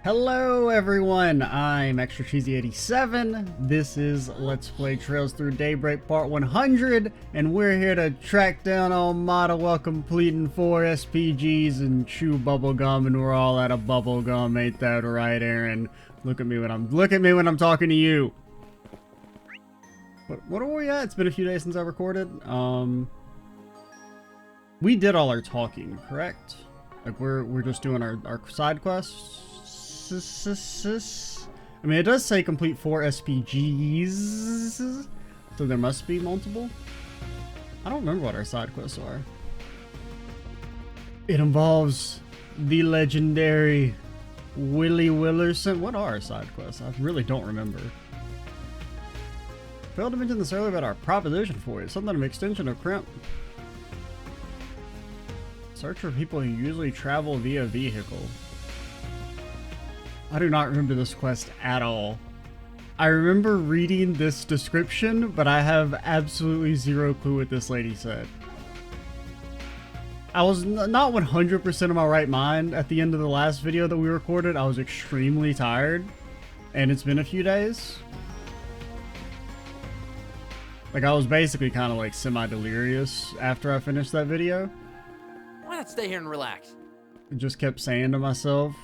Hello everyone, I'm Extra Cheesy 87. This is Let's Play Trails Through Daybreak Part 100, and we're here to track down Armada while completing 4 SPGs and chew bubblegum, and we're all out of bubblegum, ain't that right, Aaron? Look at me when I'm talking to you. What are we at? It's been a few days since I recorded. We did all our talking, correct? Like we're just doing our side quests. I mean, it does say complete 4 SPGs, so there must be multiple. I don't remember what our side quests are. It involves the legendary Willie Willerson. What are our side quests? I really don't remember. Failed to mention this earlier about our proposition for you. Something of an extension of Crimp. Search for people who usually travel via vehicle. I do not remember this quest at all. I remember reading this description, but I have absolutely zero clue what this lady said. I was not 100% of my right mind at the end of the last video that we recorded. I was extremely tired, and it's been a few days. Like, I was basically kind of like semi-delirious after I finished that video. Why not stay here and relax? I just kept saying to myself,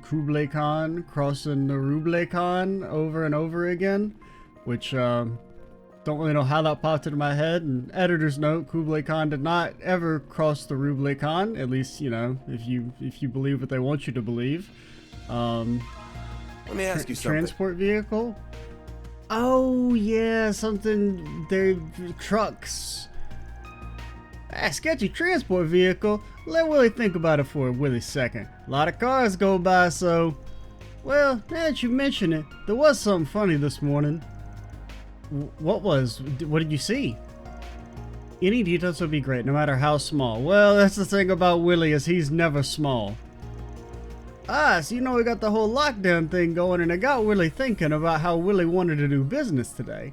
Kublai Khan crossing the Rublai Khan over and over again, which don't really know how that popped into my head. And editor's note, Kublai Khan did not ever cross the Rublai Khan, at least, you know, if you believe what they want you to believe. Let me ask you something. Transport vehicle? Oh yeah, something, they're trucks. A sketchy transport vehicle? Let Willie think about it for a Willie second. A lot of cars go by, so... Well, now that you mention it, there was something funny this morning. What did you see? Any details would be great, no matter how small. Well, that's the thing about Willie, is he's never small. Ah, so you know we got the whole lockdown thing going, and it got Willie thinking about how Willie wanted to do business today.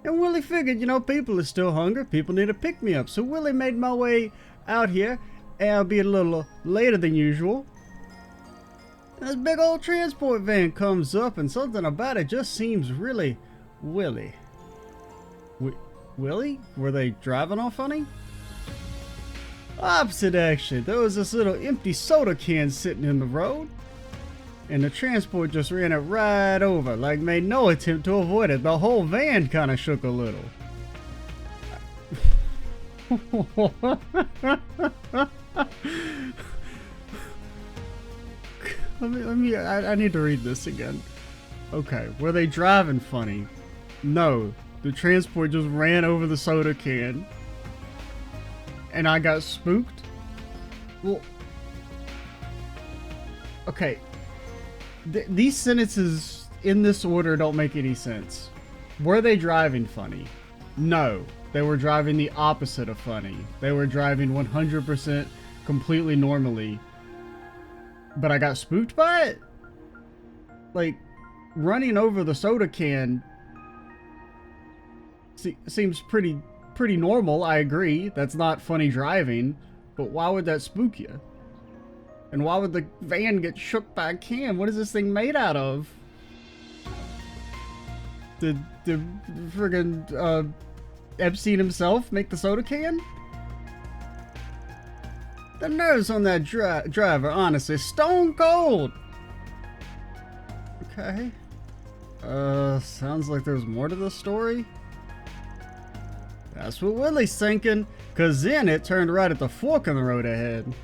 And Willie figured, you know, people are still hungry, people need a pick-me-up. So Willie made my way out here, albeit a little later than usual. And this big old transport van comes up, and something about it just seems really Willie. Willie? Were they driving all funny? Opposite, actually. There was this little empty soda can sitting in the road, and the transport just ran it right over, like made no attempt to avoid it. The whole van kind of shook a little. I need to read this again. Okay, were they driving funny? No, the transport just ran over the soda can, and I got spooked. Well, okay. These sentences in this order don't make any sense. Were they driving funny? No, they were driving the opposite of funny. They were driving 100% completely normally. But I got spooked by it? Like, running over the soda can seems pretty normal, I agree. That's not funny driving, but why would that spook you? And why would the van get shook by a can? What is this thing made out of? Did friggin' Epstein himself make the soda can? The nerves on that driver, honestly, stone cold. Okay. Sounds like there's more to the story. That's what Willie's thinking, cause then it turned right at the fork in the road ahead.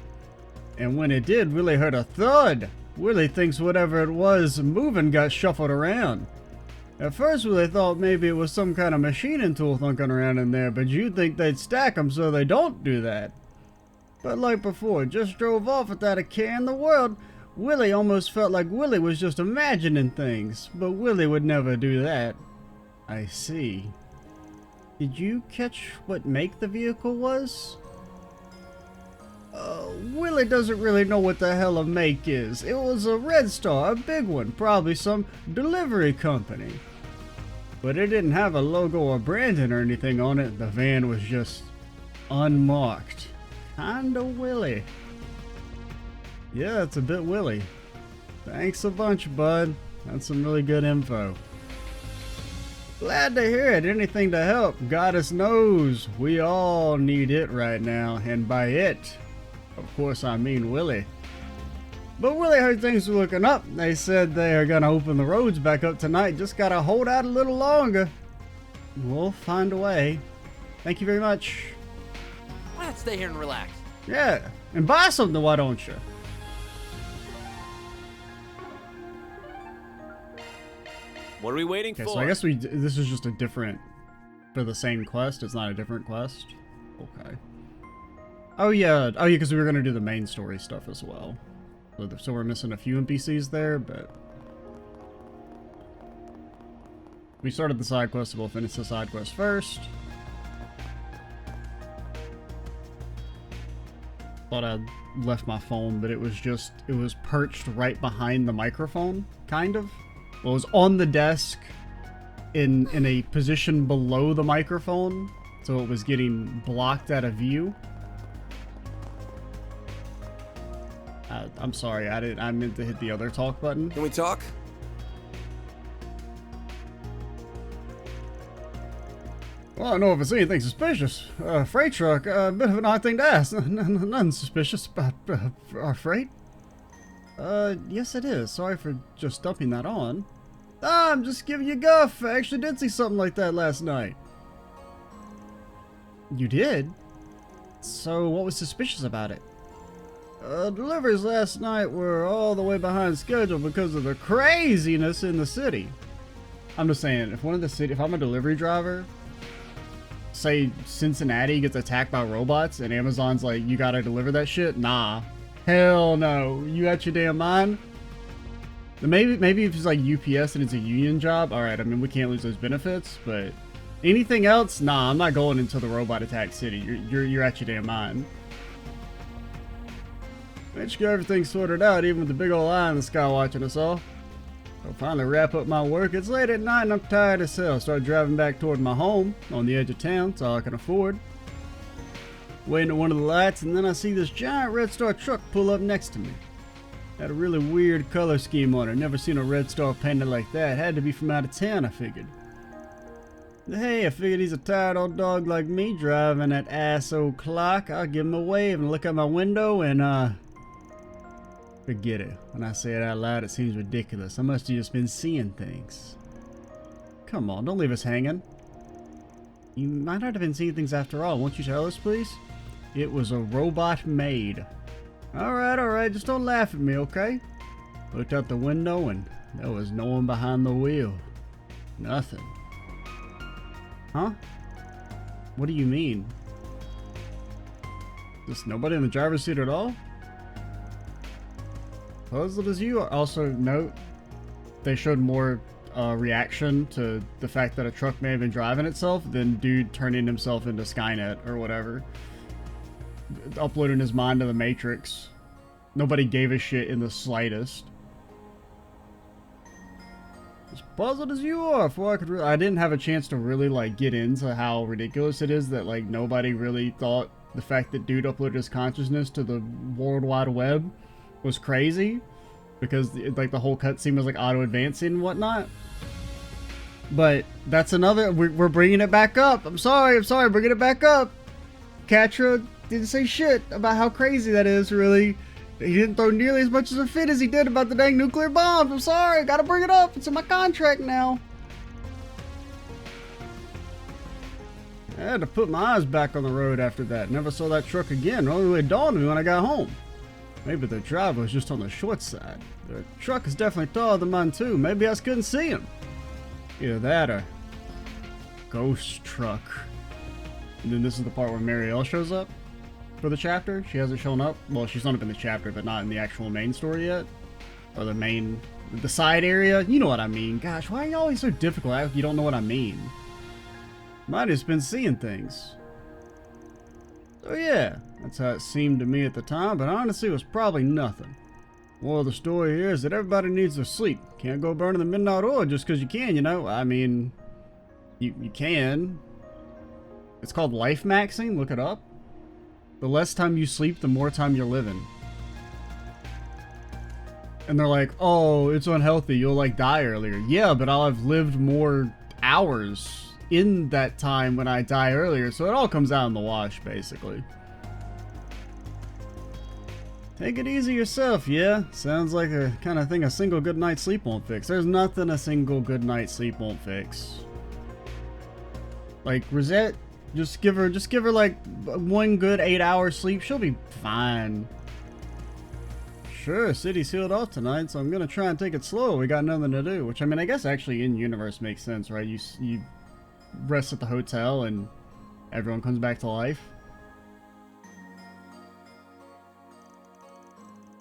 And when it did, Willie heard a thud. Willie thinks whatever it was moving got shuffled around. At first, Willie thought maybe it was some kind of machining tool thunking around in there, but you'd think they'd stack them so they don't do that. But like before, just drove off without a care in the world. Willie almost felt like Willie was just imagining things, but Willie would never do that. I see. Did you catch what make the vehicle was? Willie doesn't really know what the hell a make is. It was a Red Star, a big one, probably some delivery company. But it didn't have a logo or branding or anything on it. The van was just unmarked. Kinda Willie. Yeah, it's a bit Willie. Thanks a bunch, bud. That's some really good info. Glad to hear it. Anything to help. Goddess knows we all need it right now. And by it, of course, I mean Willie. But Willie heard things were looking up. They said they are going to open the roads back up tonight. Just got to hold out a little longer. We'll find a way. Thank you very much. Why not stay here and relax? Yeah. And buy something, why don't you? What are we waiting Okay, for? so I guess this is just a different, for the same quest. It's not a different quest. Okay. Oh yeah, because we were gonna do the main story stuff as well. So we're missing a few NPCs there, but we started the side quest, so we'll finish the side quest first. Thought I'd left my phone, but it was perched right behind the microphone, kind of. Well, it was on the desk in a position below the microphone, so it was getting blocked out of view. I'm sorry, I meant to hit the other talk button. Can we talk? Well, I don't know if it's anything suspicious. Freight truck, a bit of an odd thing to ask. Nothing suspicious about our freight. Yes it is. Sorry for just dumping that on. I'm just giving you guff. I actually did see something like that last night. You did? So what was suspicious about it? Deliveries last night were all the way behind schedule because of the craziness in the city. I'm just saying, if I'm a delivery driver, say Cincinnati gets attacked by robots and Amazon's like, you gotta deliver that shit? Nah. Hell no. You got your damn mind? Maybe if it's like UPS and it's a union job, alright, I mean, we can't lose those benefits, but anything else? Nah, I'm not going into the robot attack city. You're at your damn mind. Managed to get everything sorted out, even with the big old eye in the sky watching us all. I'll finally wrap up my work. It's late at night and I'm tired as hell. Start driving back toward my home on the edge of town. It's all I can afford. Waiting at one of the lights, and then I see this giant Red Star truck pull up next to me. Had a really weird color scheme on it. Never seen a Red Star painted like that. Had to be from out of town, I figured. Hey, I figured he's a tired old dog like me driving that ass o'clock. I'll give him a wave and look out my window and forget it. When I say it out loud, it seems ridiculous. I must have just been seeing things. Come on, don't leave us hanging. You might not have been seeing things after all. Won't you tell us, please? It was a robot maid. Alright, just don't laugh at me, okay? Looked out the window and there was no one behind the wheel. Nothing. Huh? What do you mean? Just nobody in the driver's seat at all? Puzzled as you are. Also, note, they showed more reaction to the fact that a truck may have been driving itself than dude turning himself into Skynet or whatever. Uploading his mind to the Matrix. Nobody gave a shit in the slightest. As puzzled as you are, before I didn't have a chance to really like get into how ridiculous it is that like nobody really thought the fact that dude uploaded his consciousness to the World Wide Web was crazy, because like the whole cutscene was like auto advancing and whatnot. But that's another. We're bringing it back up. I'm sorry, bringing it back up. Katra didn't say shit about how crazy that is. Really, he didn't throw nearly as much of a fit as he did about the dang nuclear bombs. I'm sorry, gotta bring it up. It's in my contract now. I had to put my eyes back on the road after that. Never saw that truck again. It only dawned on me when I got home. Maybe the driver was just on the short side. The truck is definitely taller than mine too. Maybe I just couldn't see him. Either that or ghost truck. And then this is the part where Marielle shows up for the chapter. She hasn't shown up. Well, she's not up in the chapter, but not in the actual main story yet. Or the side area. You know what I mean. Gosh, why are you always so difficult if you don't know what I mean? Might have just been seeing things. So yeah, that's how it seemed to me at the time, but honestly it was probably nothing. Well, the story here is that everybody needs their sleep. Can't go burning the midnight oil just because you can, you know? I mean, you can. It's called life maxing, look it up. The less time you sleep, the more time you're living. And they're like, oh, it's unhealthy, you'll like die earlier. Yeah, but I'll have lived more hours in that time when I die earlier, so it all comes out in the wash, basically. Take it easy yourself, yeah? Sounds like a kind of thing a single good night's sleep won't fix. There's nothing a single good night's sleep won't fix. Like, Rosette, just give her like one good 8-hour sleep, she'll be fine. Sure, city's sealed off tonight, so I'm gonna try and take it slow. We got nothing to do. Which, I mean, I guess actually in universe makes sense, right? You rest at the hotel and everyone comes back to life.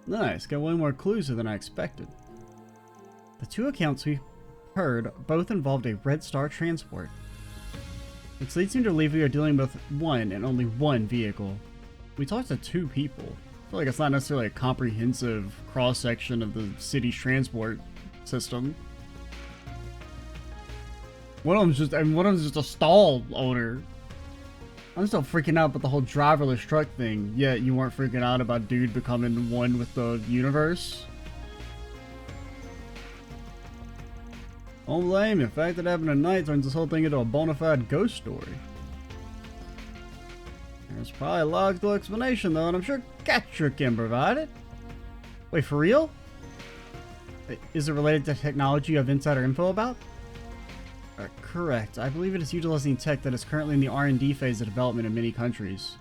Nice, got way more clues than I expected. The two accounts we heard both involved a Red Star transport, which leads me to believe we are dealing with one and only one vehicle. We talked to two people. I feel like it's not necessarily a comprehensive cross-section of the city's transport system. One of them's just a stall owner. I'm still freaking out about the whole driverless truck thing. Yet you weren't freaking out about dude becoming one with the universe. Don't blame you. The fact that it happened at night turns this whole thing into a bona fide ghost story. There's probably a logical explanation though, and I'm sure Gatra can provide it. Wait, for real? Is it related to technology you have insider info about? Correct. I believe it is utilizing tech that is currently in the R&D phase of development in many countries.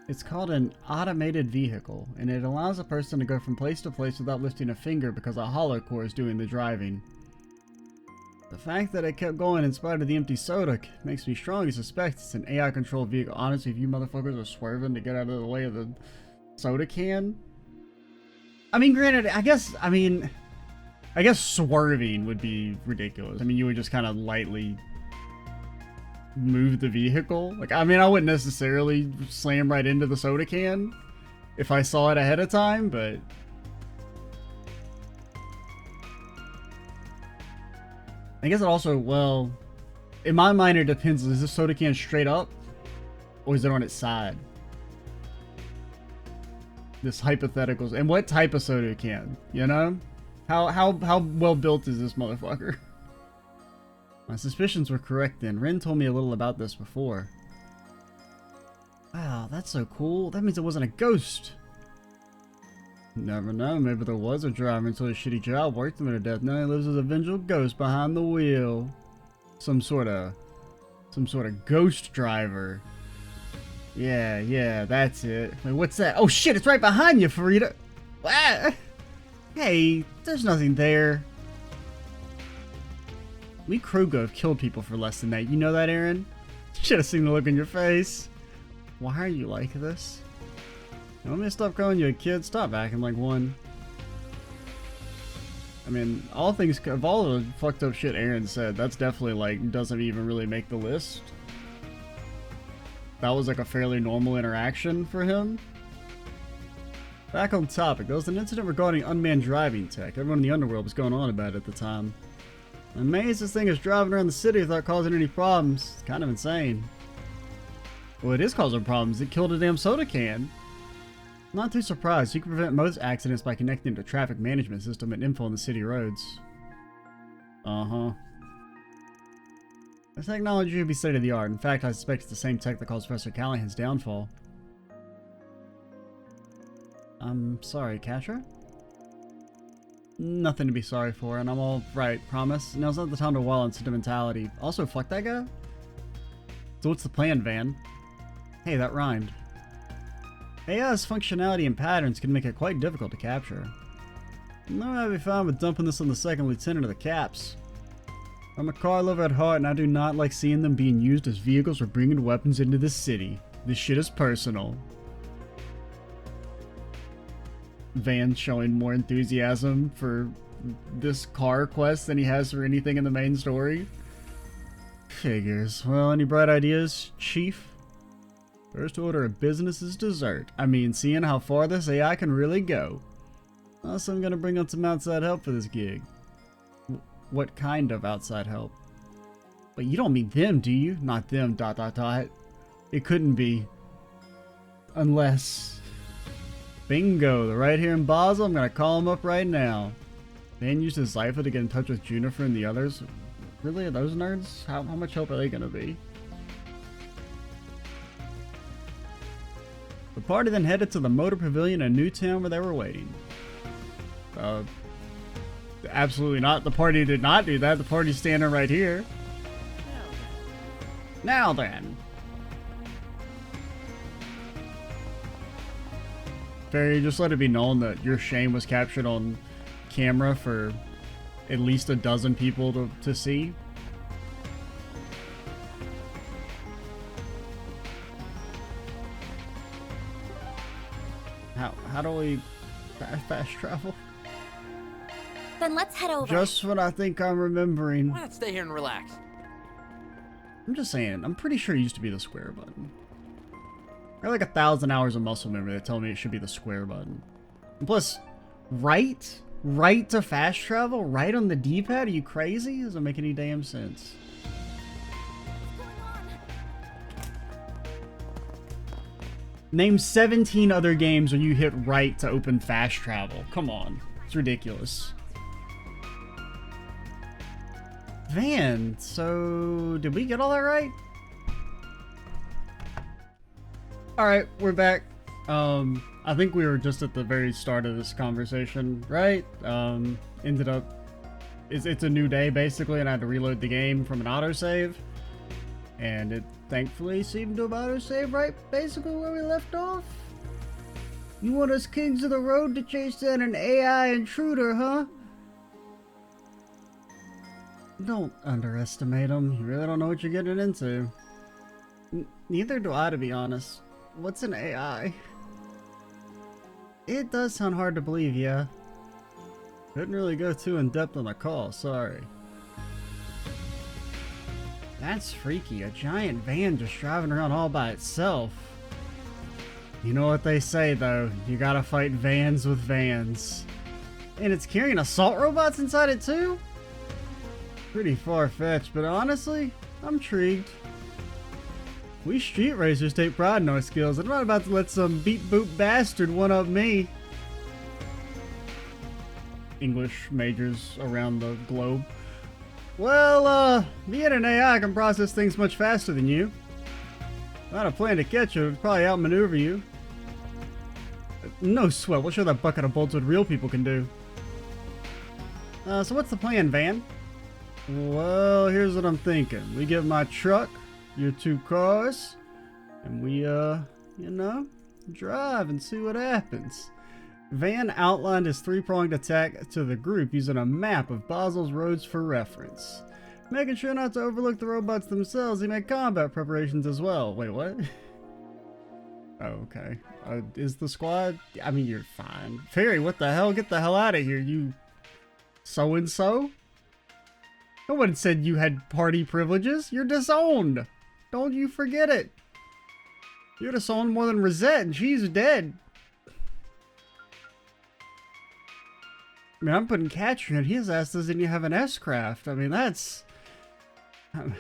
It's called an automated vehicle, and it allows a person to go from place to place without lifting a finger because a hollow core is doing the driving. The fact that it kept going in spite of the empty soda makes me strongly suspect it's an AI-controlled vehicle. Honestly, if you motherfuckers are swerving to get out of the way of the soda can... I mean, granted, I guess swerving would be ridiculous. I mean, you would just kind of lightly move the vehicle. Like, I mean, I wouldn't necessarily slam right into the soda can if I saw it ahead of time, but... I guess it also, well, in my mind it depends. Is this soda can straight up? Or is it on its side? This hypothetical. And what type of soda can, you know? How well built is this motherfucker? My suspicions were correct then. Renne told me a little about this before. Wow, that's so cool. That means it wasn't a ghost. Never know, maybe there was a driver until his shitty job worked him to death. Now he lives as a vengeful ghost behind the wheel. Some sort of ghost driver. Yeah, that's it. Wait, what's that? Oh shit, it's right behind you, Farida. Ah! Hey, there's nothing there. We Krogo have killed people for less than that. You know that, Aaron? Should have seen the look on your face. Why are you like this? You want me to stop calling you a kid? Stop acting like one. I mean, of all the fucked up shit Aaron said, that's definitely like, doesn't even really make the list. That was like a fairly normal interaction for him. Back on topic, there was an incident regarding unmanned driving tech. Everyone in the underworld was going on about it at the time. I'm amazed this thing is driving around the city without causing any problems. It's kind of insane. Well, it is causing problems. It killed a damn soda can. Not too surprised. You can prevent most accidents by connecting to a traffic management system and info on the city roads. The technology would be state of the art. In fact, I suspect it's the same tech that caused Professor Callahan's downfall. I'm sorry, Katra? Nothing to be sorry for, and I'm all right, promise. Now's not the time to wallow in sentimentality. Also, fuck that guy? So what's the plan, Van? Hey, that rhymed. AI's functionality and patterns can make it quite difficult to capture. No, I'd be fine with dumping this on the second lieutenant of the Caps. I'm a car lover at heart, and I do not like seeing them being used as vehicles for bringing weapons into this city. This shit is personal. Van showing more enthusiasm for this car quest than he has for anything in the main story. Figures. Well, any bright ideas, Chief? First order of business is dessert. I mean, seeing how far this AI can really go. Also, I'm gonna bring on some outside help for this gig. What kind of outside help? But you don't mean them, do you? Not them, ... It couldn't be. Unless... Bingo, they're right here in Basel. I'm gonna call them up right now. Van used his Zypher to get in touch with Juniper and the others. Really, are those nerds? How much help are they gonna be? The party then headed to the Motor Pavilion in Newtown where they were waiting. Absolutely not. The party did not do that. The party's standing right here. Now then. Ferry, just let it be known that your shame was captured on camera for at least a dozen people to see. How do we fast travel? Then let's head over. Just what I think I'm remembering. Why not stay here and relax? I'm just saying, I'm pretty sure it used to be the square button. I got like 1,000 hours of muscle memory that tell me it should be the square button. And plus, right to fast travel? Right on the D-pad? Are you crazy? Doesn't make any damn sense. Name 17 other games where you hit right to open fast travel. Come on. It's ridiculous. Van, so did we get all that right? Alright, we're back. I think we were just at the very start of this conversation, right? Ended up, it's a new day basically, and I had to reload the game from an autosave. And it thankfully seemed to have autosave right basically where we left off. You want us kings of the road to chase down an AI intruder, huh? Don't underestimate him. You really don't know what you're getting into. Neither do I, to be honest. What's an AI? It does sound hard to believe, yeah. Couldn't really go too in-depth on the call, sorry. That's freaky, a giant van just driving around all by itself. You know what they say though, you gotta fight vans with vans. And it's carrying assault robots inside it too? Pretty far-fetched, but honestly, I'm intrigued. We street racers take pride in our skills, and I'm not about to let some beat-boop bastard one-up me. English majors around the globe. Well, being an AI can process things much faster than you. I had a plan to catch you, it'd probably outmaneuver you. No sweat, we'll show that bucket of bolts what real people can do. So what's the plan, Van? Well, here's what I'm thinking. We get my truck, your 2 cars, and we, you know, drive and see what happens. Van outlined his 3-pronged attack to the group using a map of Basel's roads for reference. Making sure not to overlook the robots themselves, he made combat preparations as well. Wait, what? Oh, okay. Is the squad? I mean, you're fine. Fairy, what the hell? Get the hell out of here, you so-and-so? No one said you had party privileges. You're disowned. Don't you forget it. You're disowned more than Rosette, and she's dead. I mean, I'm putting Catcher in his ass doesn't even have an S-craft. I mean, that's... I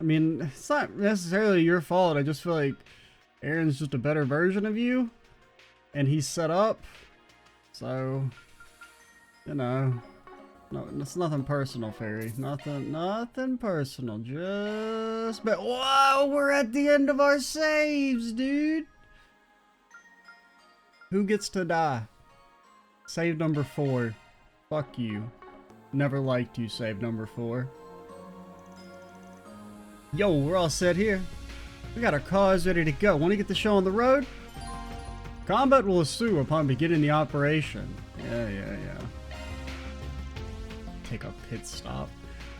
mean, it's not necessarily your fault. I just feel like Aaron's just a better version of you. And he's set up. So, you know... No, it's nothing personal, Fairy. Nothing personal. Just... But, whoa! We're at the end of our saves, dude! Who gets to die? Save number 4. Fuck you. Never liked you, save number 4. Yo, we're all set here. We got our cars ready to go. Want to get the show on the road? Combat will ensue upon beginning the operation. Yeah. Take a pit stop.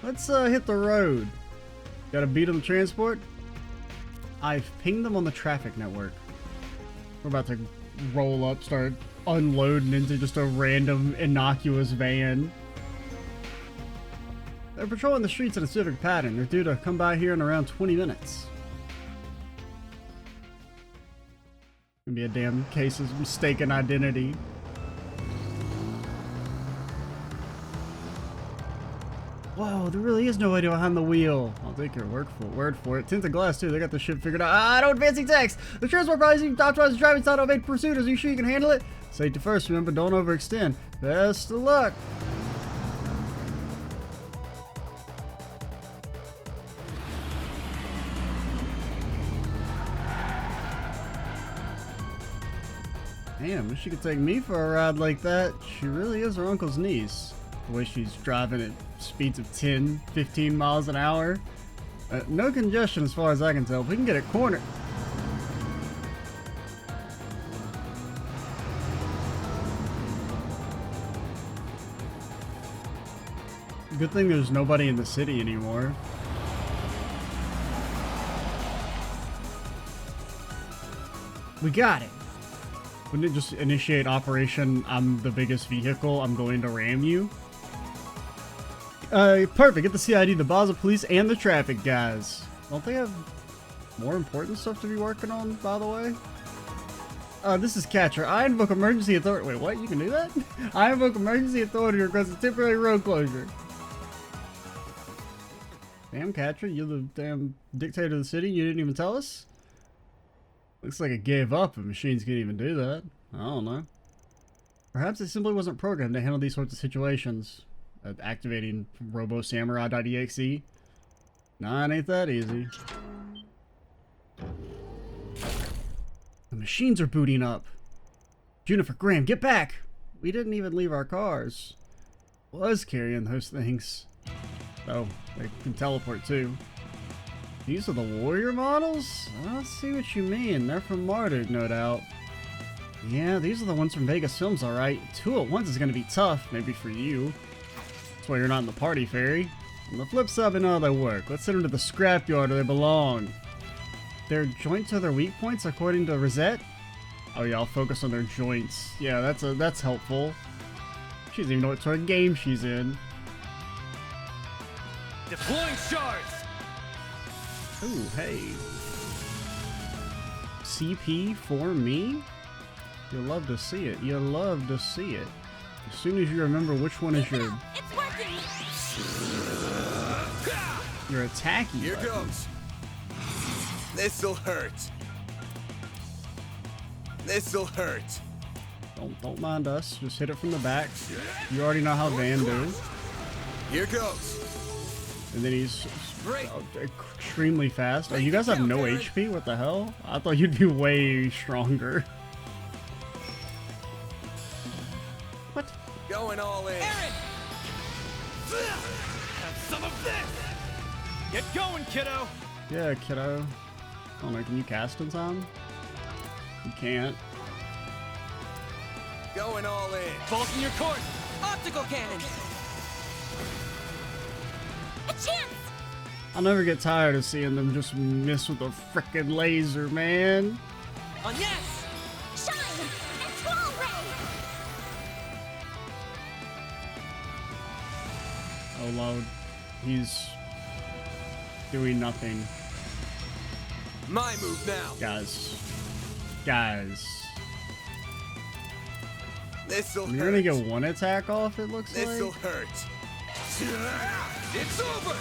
Let's hit the road. Got a beat on the transport? I've pinged them on the traffic network. We're about to roll up, start unloading into just a random innocuous van. They're patrolling the streets in a specific pattern. They're due to come by here in around 20 minutes. Gonna be a damn case of mistaken identity. Whoa, there really is nobody behind the wheel. I'll take your word for it. Tinted glass too. They got the shit figured out. Ah, no advancing text. The transport probably seems to optimize the driving style of 8 pursuit. Are you sure you can handle it? Safety first, remember, don't overextend. Best of luck. Damn, wish she could take me for a ride like that. She really is her uncle's niece. The way she's driving at speeds of 10, 15 miles an hour. No congestion as far as I can tell. If we can get a corner. Good thing there's nobody in the city anymore. We got it. Wouldn't it just initiate operation, I'm the biggest vehicle, I'm going to ram you? Perfect. Get the CID, the Basel police, and the traffic guys. Don't they have more important stuff to be working on, by the way? This is Catcher. I invoke emergency authority. Wait, what? You can do that? I invoke emergency authority to request a temporary road closure. Damn, Catcher, you're the damn dictator of the city. You didn't even tell us? Looks like it gave up if machines can't even do that. I don't know. Perhaps it simply wasn't programmed to handle these sorts of situations. Activating RoboSamurai.exe. Nah, it ain't that easy. The machines are booting up. Juniper, Graham, get back! We didn't even leave our cars. Was carrying those things. Oh, they can teleport too. These are the warrior models? I don't see what you mean. They're from Marduk, no doubt. Yeah, these are the ones from Vegas Films, alright. 2 at once is gonna be tough, maybe for you. That's why you're not in the party, Fairy. On the flip side, we know how they work. Let's send them to the scrapyard where they belong. Their joints are their weak points, according to Rosette? Oh yeah, I'll focus on their joints. Yeah, that's helpful. She doesn't even know what sort of game she's in. Deploying shards! Ooh, hey. CP for me? You'll love to see it. You'll love to see it. As soon as you remember which one is your... It's working! Your attacking Here weapon. goes. This'll hurt. This'll hurt. Don't mind us. Just hit it from the back. You already know how Van do. Here goes. And then he's extremely fast. Oh, you guys have no HP? What the hell? I thought you'd be way stronger. What? Going all in. Aaron! Have some of this! Get going, kiddo! Yeah, kiddo. I don't know, can you cast in time? You can't. Going all in. Bulking your course! Optical cannon! A chance! I'll never get tired of seeing them just miss with a frickin' laser, man. On yes! Shine! And Squall Ray! Oh Lord. He's doing nothing. My move now. Guys. Guys. This'll hurt. You're gonna get one attack off, it looks This'll like. hurt. It's over.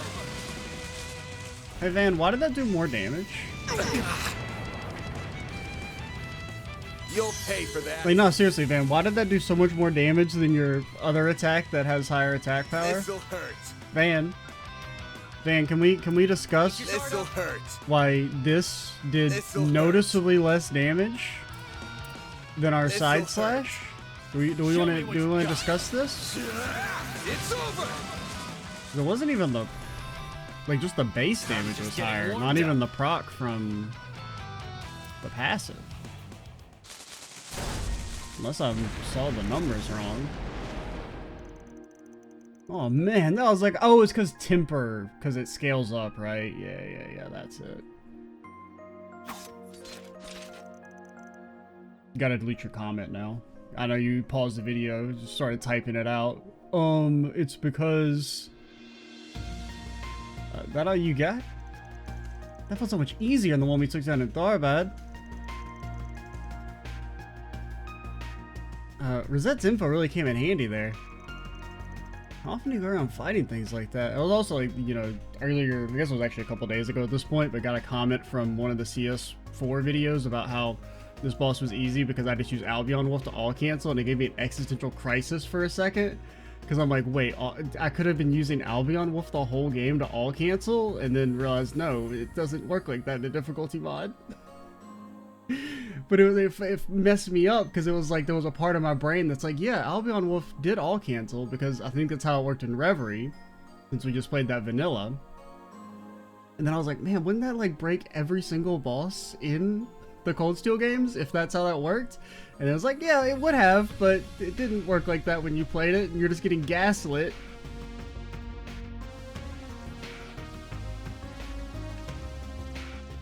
Hey Van, why did that do more damage? You'll pay for that. Like, no, seriously, Van, why did that do so much more damage than your other attack that has higher attack power? This'll hurt. Van, can we discuss This'll hurt. why this did This'll noticeably less damage than our This'll side hurt. slash? Do we want to discuss this? It's over. It wasn't even the just the base damage was getting higher, warmed not even up. the proc from the passive. Unless I saw the numbers wrong. Oh man, that was like, oh, it's because temper, because it scales up, right? Yeah, that's it. You gotta delete your comment now. I know you paused the video, just started typing it out. It's because... that all you got? That felt so much easier than the one we took down in Tharbad. Rosette's info really came in handy there. How often do you go around fighting things like that? It was also like, you know, earlier, I guess it was actually a couple days ago at this point, but got a comment from one of the CS4 videos about how this boss was easy because I just used Albion Wolf to all cancel, and it gave me an existential crisis for a second. Because I'm like, wait, I could have been using Albion Wolf the whole game to all cancel, and then realized, no, it doesn't work like that in the difficulty mod. But it messed me up because it was like there was a part of my brain that's like, yeah, Albion Wolf did all cancel because I think that's how it worked in Reverie, since we just played that vanilla. And then I was like, man, wouldn't that like break every single boss in the Cold Steel games if that's how that worked? And it was like, yeah, it would have, but it didn't work like that when you played it, and you're just getting gaslit.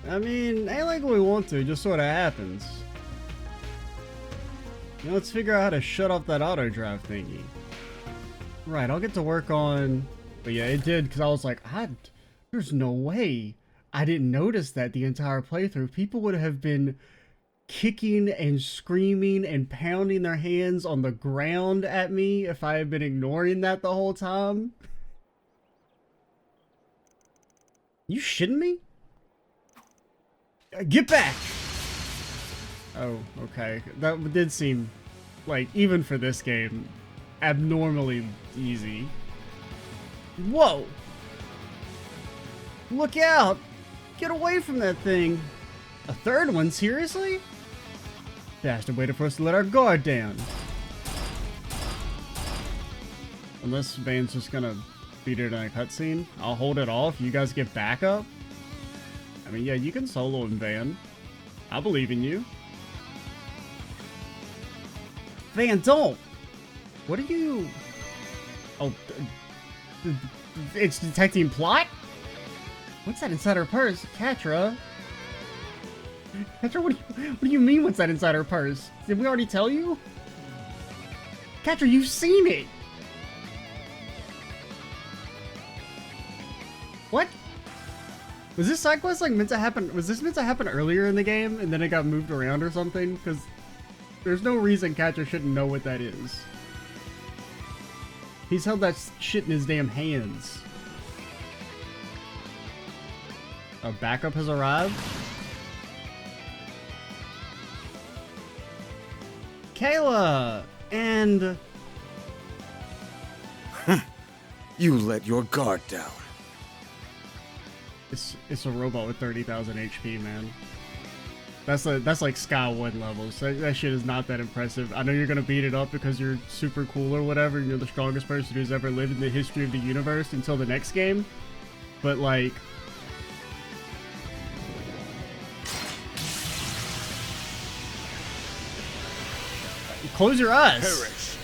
I mean, ain't like we want to, it just sort of happens. Now let's figure out how to shut off that auto drive thingy. Right, I'll get to work on... But yeah, it did, because I was like, there's no way I didn't notice that the entire playthrough. People would have been kicking and screaming and pounding their hands on the ground at me if I had been ignoring that the whole time. You shitting me? Get back! Oh, okay. That did seem, like, even for this game, abnormally easy. Whoa! Look out! Get away from that thing! A third one? Seriously? Bastard waited for us to let our guard down. Unless Vane's just gonna beat it in a cutscene, I'll hold it off. You guys get backup? I mean, yeah, you can solo in Van. I believe in you. Van, don't! What are you... Oh, it's detecting plot? What's that inside her purse? Katra? Katra, what do you mean what's that inside her purse? Did we already tell you? Katra, you've seen it! What? Was this side quest like meant to happen? Was this meant to happen earlier in the game and then it got moved around or something? Because there's no reason Catcher shouldn't know what that is. He's held that shit in his damn hands. A backup has arrived. Kayla and You let your guard down. It's a robot with 30,000 HP, man. That's like Sky 1 levels. That shit is not that impressive. I know you're gonna beat it up because you're super cool or whatever, and you're the strongest person who's ever lived in the history of the universe until the next game. But like, close your eyes. Perish.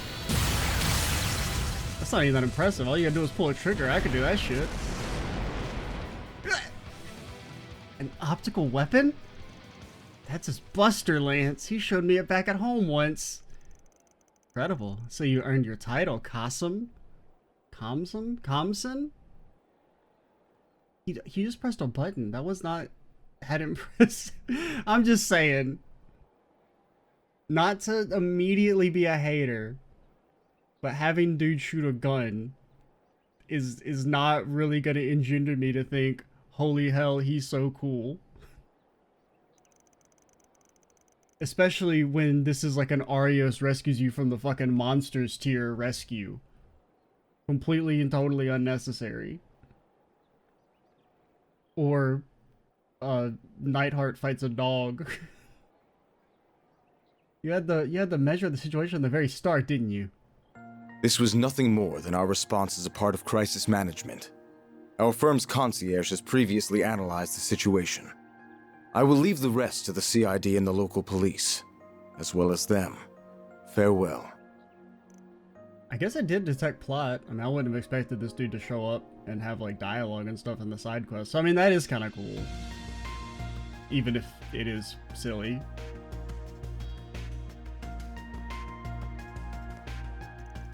That's not even that impressive. All you gotta do is pull a trigger. I could do that shit. An optical weapon? That's his Buster Lance. He showed me it back at home once. Incredible. So you earned your title, Kamsen? He just pressed a button. That was not that impressive. I'm just saying. Not to immediately be a hater, but having dude shoot a gun is not really gonna engender me to think, holy hell, he's so cool. Especially when this is like an Arios rescues you from the fucking monsters tier rescue. Completely and totally unnecessary. Or Nightheart fights a dog. You had the measure of the situation at the very start, didn't you? This was nothing more than our response as a part of crisis management. Our firm's concierge has previously analyzed the situation. I will leave the rest to the CID and the local police, as well as them. Farewell. I guess I did detect plot. I mean, I wouldn't have expected this dude to show up and have like dialogue and stuff in the side quest. So I mean, that is kind of cool. Even if it is silly.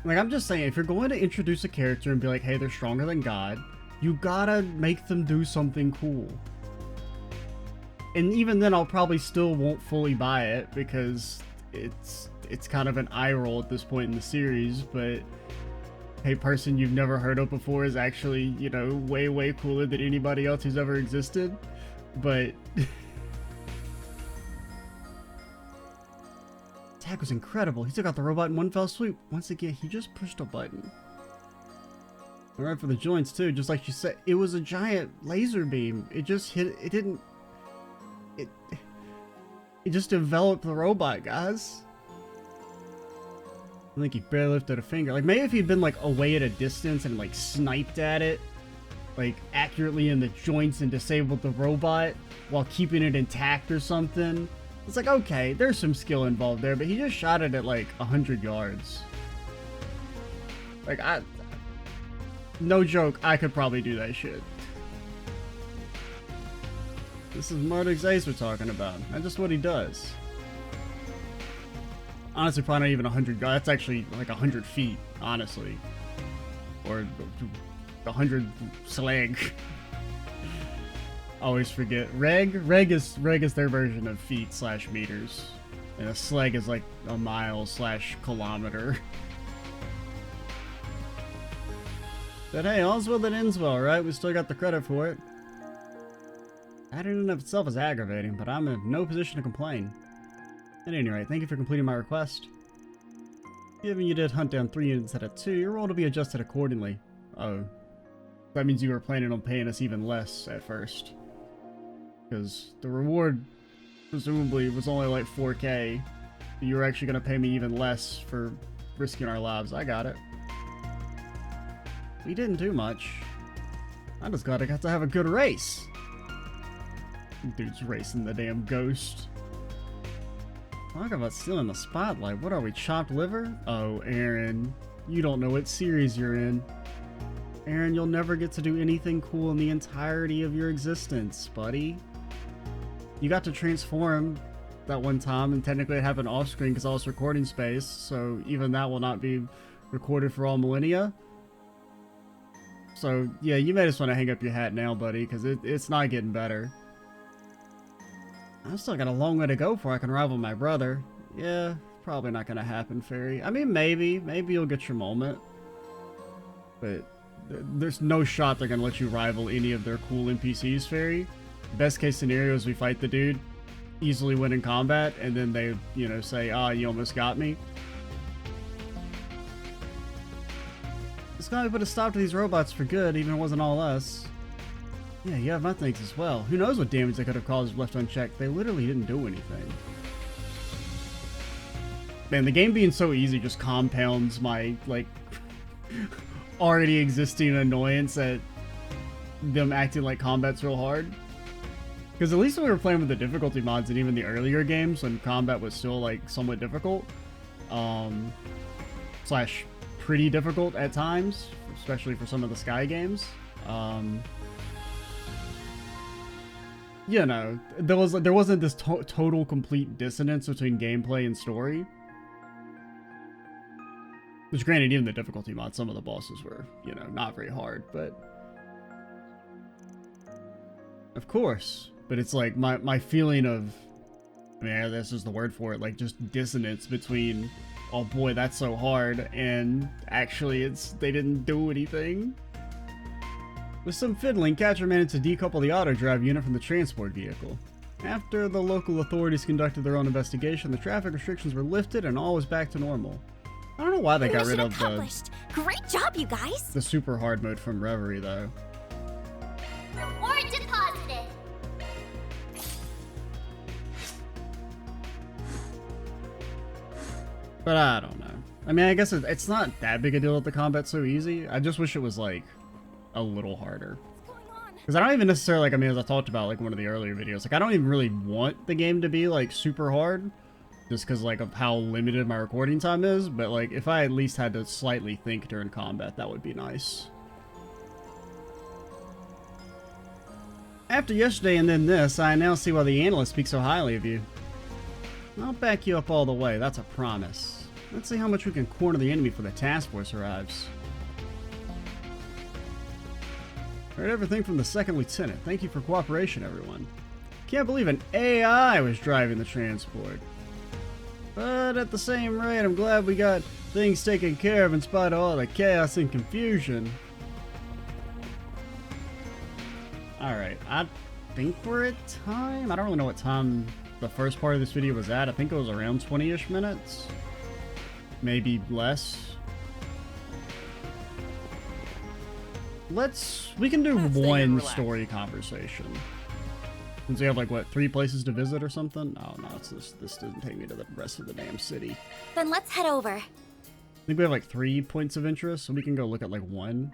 Like, I'm just saying, if you're going to introduce a character and be like, hey, they're stronger than God, you gotta make them do something cool. And even then, I'll probably still won't fully buy it because it's kind of an eye roll at this point in the series, but a person you've never heard of before is actually, you know, way, way cooler than anybody else who's ever existed. But attack was incredible. He took out the robot in one fell swoop. Once again, he just pushed a button. Alright, for the joints too, just like you said, it was a giant laser beam. It just hit, it didn't, it just enveloped the robot, guys. I think he barely lifted a finger. Like, maybe if he'd been, like, away at a distance and, like, sniped at it, like, accurately in the joints and disabled the robot while keeping it intact or something. It's like, okay, there's some skill involved there, but he just shot it at, like, 100 yards. Like, no joke, I could probably do that shit. This is Marduk's Ace we're talking about. That's just what he does. Honestly, probably not even 100 yards. That's actually like 100 feet, honestly. Or 100 slag. Always forget. Reg is their version of feet / meters. And a slag is like a mile / kilometer. But hey, all's well that ends well, right? We still got the credit for it. That in and of itself is aggravating, but I'm in no position to complain. At any rate, thank you for completing my request. Given you did hunt down 3 units instead of 2, your roll will be adjusted accordingly. Oh. That means you were planning on paying us even less at first. Because the reward, presumably, was only like 4K. You were actually going to pay me even less for risking our lives. I got it. We didn't do much. I'm just glad I got to have a good race. Dude's racing the damn ghost. Talk about stealing the spotlight. What are we, chopped liver? Oh, Aaron. You don't know what series you're in. Aaron, you'll never get to do anything cool in the entirety of your existence, buddy. You got to transform that one time, and technically it happened off screen because all this recording space, so even that will not be recorded for all millennia. So, yeah, you may just want to hang up your hat now, buddy, because it's not getting better. I've still got a long way to go before I can rival my brother. Yeah, probably not gonna happen, Fairy. I mean, maybe you'll get your moment. But there's no shot they're gonna let you rival any of their cool NPCs, Fairy. Best case scenario is we fight the dude, easily win in combat, and then they, you know, say, ah, you almost got me. It's gotta put a stop to these robots for good, even if it wasn't all us. Yeah, you have my thanks as well. Who knows what damage they could have caused if left unchecked. They literally didn't do anything. Man, the game being so easy just compounds my, like, already existing annoyance at them acting like combat's real hard. Because at least when we were playing with the difficulty mods and even the earlier games when combat was still, like, somewhat difficult, slash pretty difficult at times, especially for some of the Sky games, you know, there wasn't this total complete dissonance between gameplay and story. Which, granted, even the difficulty mod, some of the bosses were, you know, not very hard, but of course. But it's like my feeling of, I mean, this is the word for it, like just dissonance between, oh boy, that's so hard, and actually they didn't do anything. With some fiddling, Catcher managed to decouple the auto drive unit from the transport vehicle. After the local authorities conducted their own investigation, the traffic restrictions were lifted and all was back to normal. I don't know why they got rid of Great job, you guys! the super hard mode from Reverie, though. Reward deposited! But I don't know. I mean, I guess it's not that big a deal that the combat's so easy. I just wish it was, like, a little harder. Because I don't even necessarily, like, I mean, as I talked about, like, one of the earlier videos, like, I don't even really want the game to be, like, super hard. Just because, like, of how limited my recording time is. But, like, if I at least had to slightly think during combat, that would be nice. After yesterday and then this, I now see why the analysts speak so highly of you. I'll back you up all the way, that's a promise. Let's see how much we can corner the enemy before the task force arrives. Heard everything from the second lieutenant. Thank you for cooperation, everyone. Can't believe an AI was driving the transport. But at the same rate, I'm glad we got Things taken care of in spite of all the chaos and confusion. Alright, I think we're at time. I don't really know what time the first part of this video was at. I think it was around 20-ish minutes. Maybe less. We can do one story conversation. Since we have like, what, 3 places to visit or something? Oh no, this doesn't take me to the rest of the damn city. Then let's head over. I think we have like 3 points of interest, so we can go look at like 1.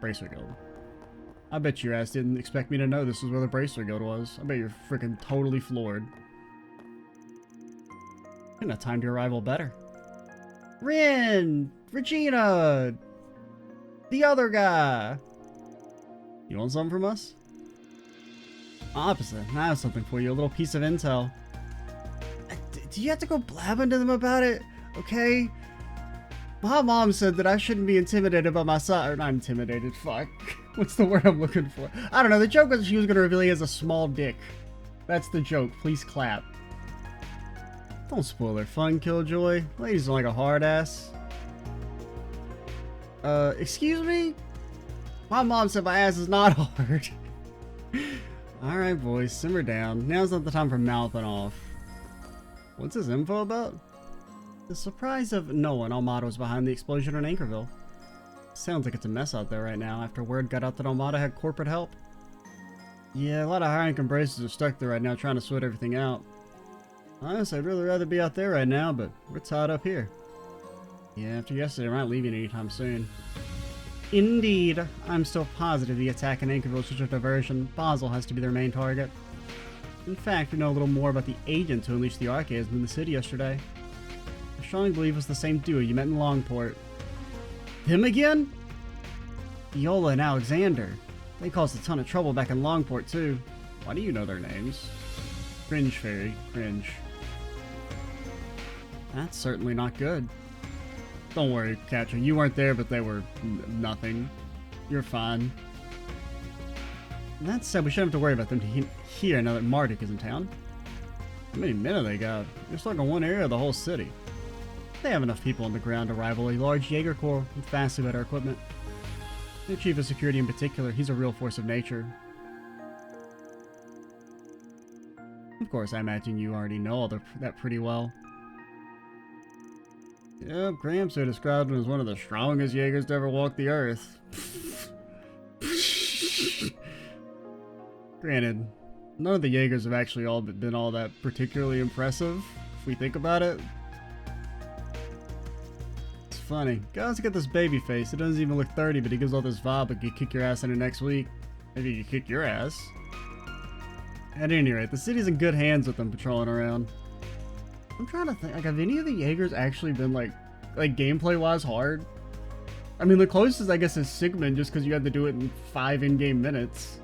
Bracer Guild. I bet your ass didn't expect me to know this was where the Bracer Guild was. I bet you're freaking totally floored. Couldn't have timed your arrival better. Renne! Regina! The other guy! You want something from us? Opposite. I have something for you. A little piece of intel. Do you have to go blabbing to them about it? Okay? My mom said that I shouldn't be intimidated by my size. Or not intimidated, fuck. What's the word I'm looking for? I don't know. The joke was she was going to reveal he has a small dick. That's the joke. Please clap. Don't spoil their fun, Killjoy. Ladies don't like a hard ass. Excuse me? My mom said my ass is not hard. Alright, boys. Simmer down. Now's not the time for mouthing off. What's this info about? The surprise of no one Almada was behind the explosion in Anchorville. Sounds like it's a mess out there right now after word got out that Almada had corporate help. Yeah, a lot of high-income braces are stuck there right now trying to sort everything out. Honestly, I'd really rather be out there right now, but we're tied up here. Yeah, after yesterday, we're not leaving anytime soon. Indeed, I'm still positive the attack in Anchorville is just a diversion. Basel has to be their main target. In fact, we know a little more about the agent who unleashed the archaism in the city yesterday. I strongly believe it was the same duo you met in Longport. Him again? Viola and Alexander. They caused a ton of trouble back in Longport, too. Why do you know their names? Cringe, Fairy. Cringe. That's certainly not good. Don't worry, Catcher. You weren't there, but they were nothing. You're fine. That said, we shouldn't have to worry about them here now that Marduk is in town. How many men have they got? They're stuck in one area of the whole city. They have enough people on the ground to rival a large Jaeger Corps with vastly better equipment. Their chief of security in particular, he's a real force of nature. Of course, I imagine you already know all that pretty well. Yep, Graham so described him as one of the strongest Jaegers to ever walk the earth. Granted, none of the Jaegers have actually all been all that particularly impressive, if we think about it. It's funny. Guys got this baby face. It doesn't even look 30, but he gives all this vibe like he could kick your ass in it next week. Maybe he could kick your ass. At any rate, the city's in good hands with them patrolling around. I'm trying to think, like, have any of the Jaegers actually been, like gameplay-wise hard? I mean, the closest, I guess, is Sigmund, just because you had to do it in 5 in-game minutes.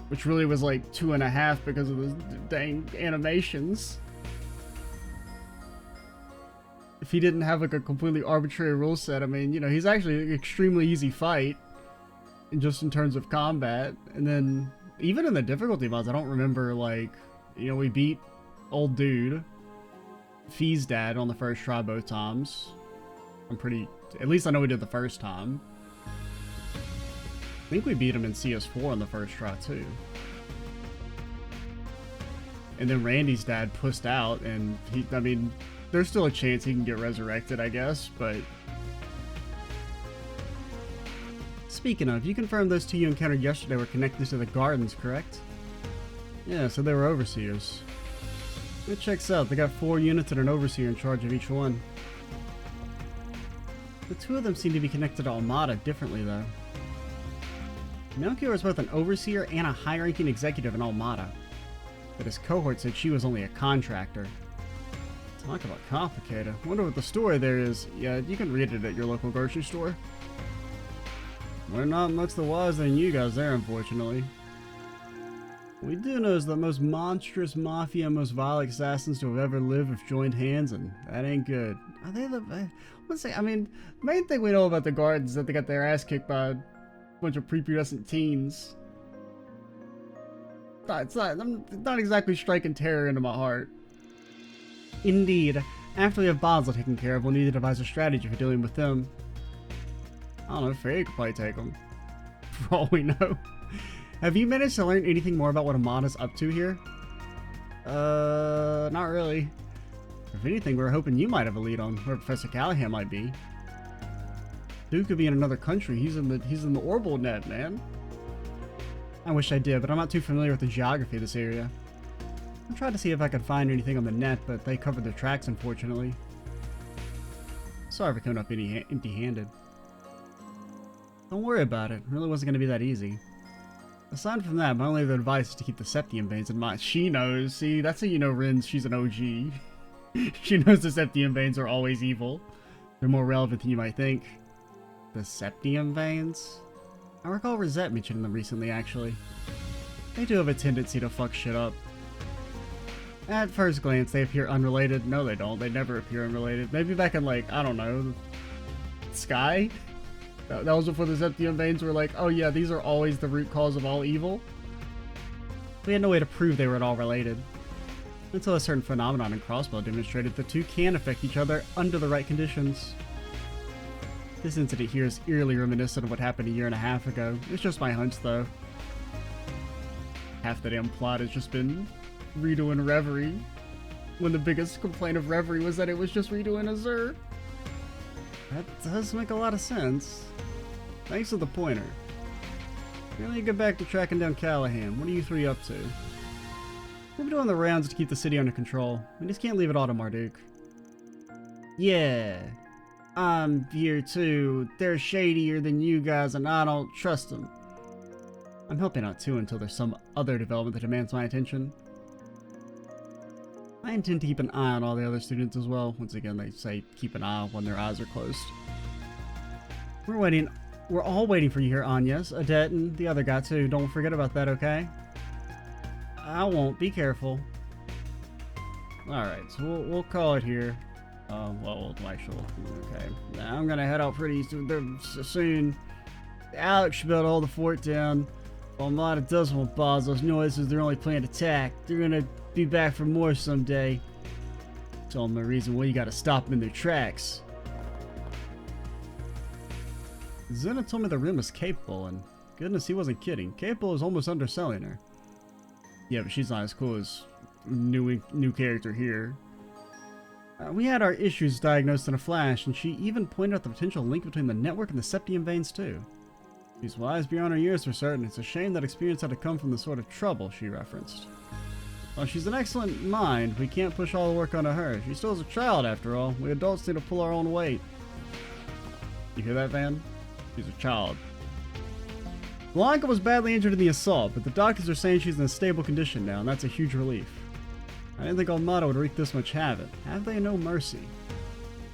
Which really was, like, 2.5 because of the dang animations. If he didn't have, like, a completely arbitrary rule set, I mean, you know, he's actually an extremely easy fight. Just in terms of combat. And then, even in the difficulty mods, I don't remember, like, you know, we beat old dude, Fee's dad, on the first try both times. At least I know we did the first time. I think we beat him in CS4 on the first try too. And then Randy's dad pushed out, and I mean, there's still a chance he can get resurrected, I guess, but... Speaking of, you confirmed those 2 you encountered yesterday were connected to the gardens, correct? Yeah, so they were overseers. It checks out. They got 4 units and an overseer in charge of each one. The 2 of them seem to be connected to Almada differently, though. Melchior is both an overseer and a high-ranking executive in Almada, but his cohort said she was only a contractor. Talk about complicated. Wonder what the story there is. Yeah, you can read it at your local grocery store. We're not much the wiser than you guys there, unfortunately. We do know is the most monstrous mafia, most vile assassins to have ever lived have joined hands, and that ain't good. Are they the... Let's say, I mean, the main thing we know about the Gardens is that they got their ass kicked by a bunch of prepubescent teens. I'm not exactly striking terror into my heart. Indeed. After we have Basel taken care of, we'll need to devise a strategy for dealing with them. I don't know, Faye could probably take them. For all we know. Have you managed to learn anything more about what Amada's up to here? Not really. If anything, we were hoping you might have a lead on where Professor Callahan might be. Dude could be in another country. He's in the orbital net, man. I wish I did, but I'm not too familiar with the geography of this area. I tried to see if I could find anything on the net, but they covered their tracks, unfortunately. Sorry for coming up empty-handed. Don't worry about it. It really wasn't going to be that easy. Aside from that, my only other advice is to keep the Septium veins in mind. She knows. See, that's how you know Ren's. She's an OG. She knows the Septium veins are always evil. They're more relevant than you might think. The Septium veins? I recall Rosette mentioning them recently, actually. They do have a tendency to fuck shit up. At first glance, they appear unrelated. No, they don't. They never appear unrelated. Maybe back in, like, I don't know, Sky? That was before the Septium veins were like, oh yeah, these are always the root cause of all evil. We had no way to prove they were at all related. Until a certain phenomenon in Crossbow demonstrated the two can affect each other under the right conditions. This incident here is eerily reminiscent of what happened a year and a half ago. It's just my hunch, though. Half the damn plot has just been redoing Reverie, when the biggest complaint of Reverie was that it was just redoing Azure. That does make a lot of sense. Thanks for the pointer. We're gonna get back to tracking down Callahan. What are you three up to? We're doing the rounds to keep the city under control. We just can't leave it all to Marduk. Yeah, I'm here too. They're shadier than you guys and I don't trust them. I'm helping out too until there's some other development that demands my attention. I intend to keep an eye on all the other students as well. Once again, they say keep an eye when their eyes are closed. We're all waiting for you here, Agnes, Odette, and the other guy too. Don't forget about that, okay? I won't. Be careful. Alright, so we'll call it here. Well, actually, okay. Now I'm gonna head out pretty soon. Alex should be able to hold the fort down. While Mata doesn't want Basil's noises, their only planned attack. They're gonna be back for more someday. Tell them the reason why you gotta stop them in their tracks. Zena told me the Rim was capable, and goodness, he wasn't kidding. Capable is almost underselling her. Yeah, but she's not as cool as new character here. We had our issues diagnosed in a flash, and she even pointed out the potential link between the network and the Septium veins too. She's wise beyond her years for certain. It's a shame that experience had to come from the sort of trouble she referenced. While she's an excellent mind, we can't push all the work onto her. She still is a child after all. We adults need to pull our own weight. You hear that, Van? She's a child. Blanca was badly injured in the assault, but the doctors are saying she's in a stable condition now, and that's a huge relief. I didn't think Almada would wreak this much havoc. Have they no mercy?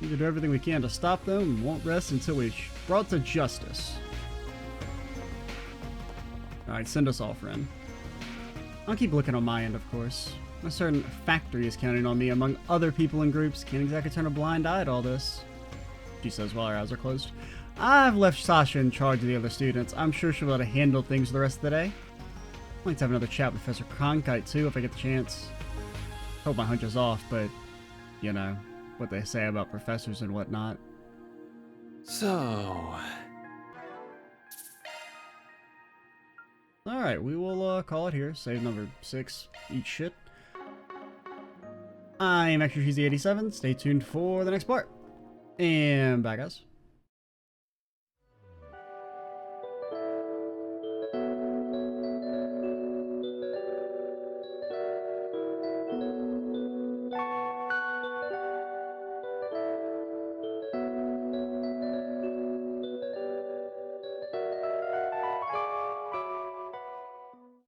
We do everything we can to stop them and won't rest until we're brought to justice. Alright, send us off, Renne. I'll keep looking on my end, of course. A certain factory is counting on me among other people and groups. Can't exactly turn a blind eye to all this. She says while her eyes are closed. I've left Sasha in charge of the other students. I'm sure she'll be able to handle things for the rest of the day. I'd like to have another chat with Professor Cronkite too if I get the chance. Hope my hunch is off, but, you know, what they say about professors and whatnot. So... Alright, we will call it here. Save number 6. Eat shit. I'm Extra Cheesy 87. Stay tuned for the next part. And bye, guys.